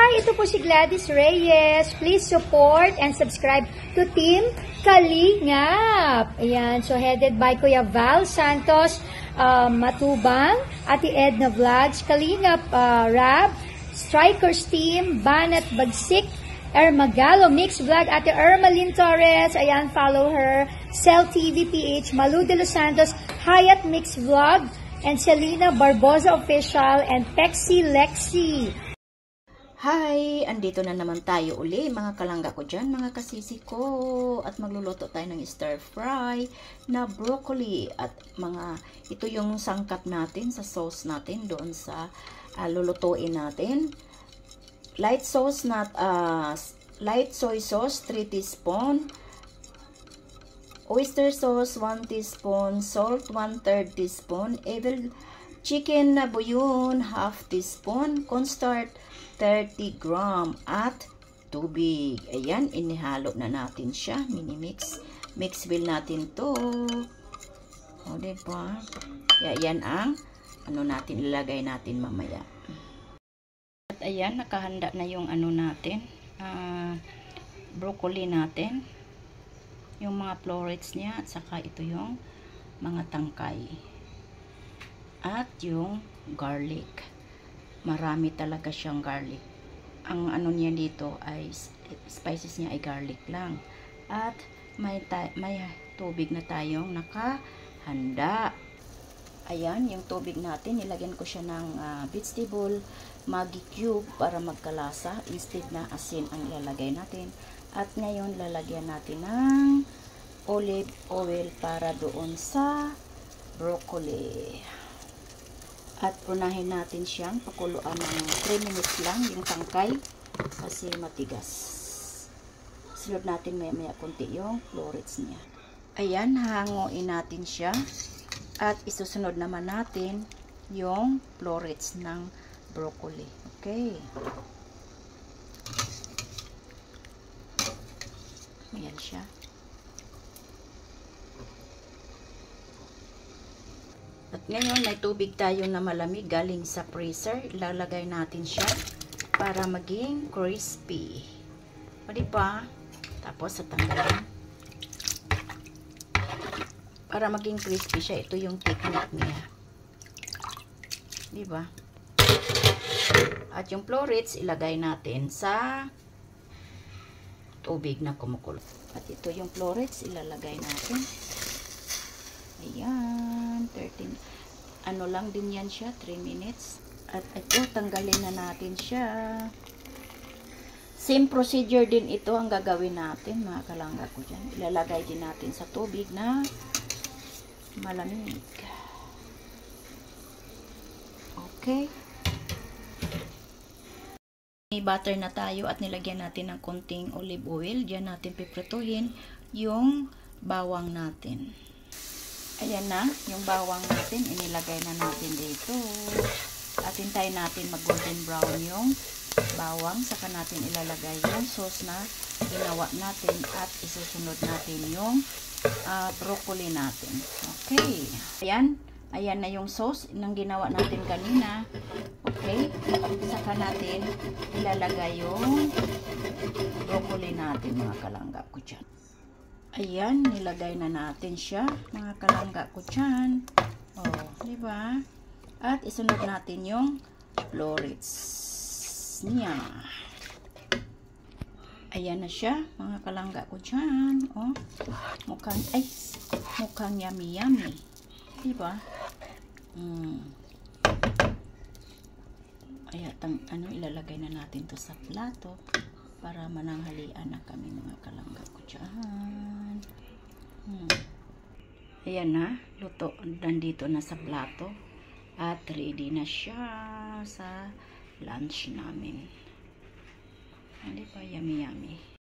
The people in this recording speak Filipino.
Hi! Ito po si Gladys Reyes. Please support and subscribe to Team Kalingap. Ayan, so headed by Kuya Val Santos Matubang, Ate Edna Vlogs, Kalingap Rab, Strikers Team, Banat Bagsik, Ermagalo Mix Vlog, Ate Ermalyn Torres, ayan, follow her, Cell TV PH, Malu de los Santos, Hayat Mix Vlog, and Selena Barboza Official, and Pexi Lexi. Hi! Andito na naman tayo uli, mga kalangga ko dyan, mga kasisi ko. At magluluto tayo ng stir fry na broccoli. At ito yung sangkap natin sa sauce natin doon sa lulutuin natin. Light soy sauce, 3 teaspoon. Oyster sauce, 1 teaspoon. Salt, 1/3 teaspoon. Evil chicken na bouillon, 1/2 teaspoon. Cornstarch, 30 gram at tubig. Ayan, inihalo na natin siya. Mini-mix. Mix will natin to. O, diba? Yan ang natin, ilalagay natin mamaya. At ayan, nakahanda na yung natin. Broccoli natin. Yung mga florets niya. At saka ito yung mga tangkay. At yung garlic. Marami talaga siyang garlic. Ang niya dito ay spices niya ay garlic lang. At may tubig na tayong nakahanda. Ayan, yung tubig natin, nilagyan ko siya ng vegetable Maggi cube para magkalasa instead na asin ang ilalagay natin. At ngayon lalagyan natin ng olive oil para doon sa broccoli. At unahin natin siyang pakuluan ng 3 minutes lang yung tangkay kasi matigas. Sunod natin maya konti yung florets niya. Ayan, hanguin natin siya. At isusunod naman natin yung florets ng broccoli. Okay. Ayan siya. At ngayon, may tubig tayo na malamig galing sa freezer. Ilalagay natin siya para maging crispy. O diba? Tapos, tatanggalin. Para maging crispy siya, ito yung technique niya. Diba? At yung florets, ilagay natin sa tubig na kumukulo. At ito yung florets, ilalagay natin. Ayan, 13. Lang din yan siya, 3 minutes. At ito, tanggalin na natin siya. Same procedure din ito ang gagawin natin, mga kalangga ko dyan. Ilalagay din natin sa tubig na malamig. Okay. May butter na tayo at nilagyan natin ng konting olive oil. Diyan natin piprituhin yung bawang natin. Ayan na, yung bawang natin, inilagay na natin dito. At hintayin natin mag-golden brown yung bawang. Saka natin ilalagay yung sauce na ginawa natin at isusunod natin yung broccoli natin. Okay. Ayan na yung sauce nang ginawa natin kanina. Okay. Saka natin ilalagay yung broccoli natin, mga kalangga ko dyan. Ayan, nilagay na natin siya, mga kalangga ko dyan. Oh, diba? At isunod natin yung florets niya. Ayan na siya, mga kalangga ko dyan. Oh, mukhang yummy yummy. Diba? Ayan, ilalagay na natin to sa plato para mananghalian na kami, mga kalangga ko dyan. Ayan na, luto. Nandito na sa plato. At ready na siya sa lunch namin. Hindi pa yummy yummy.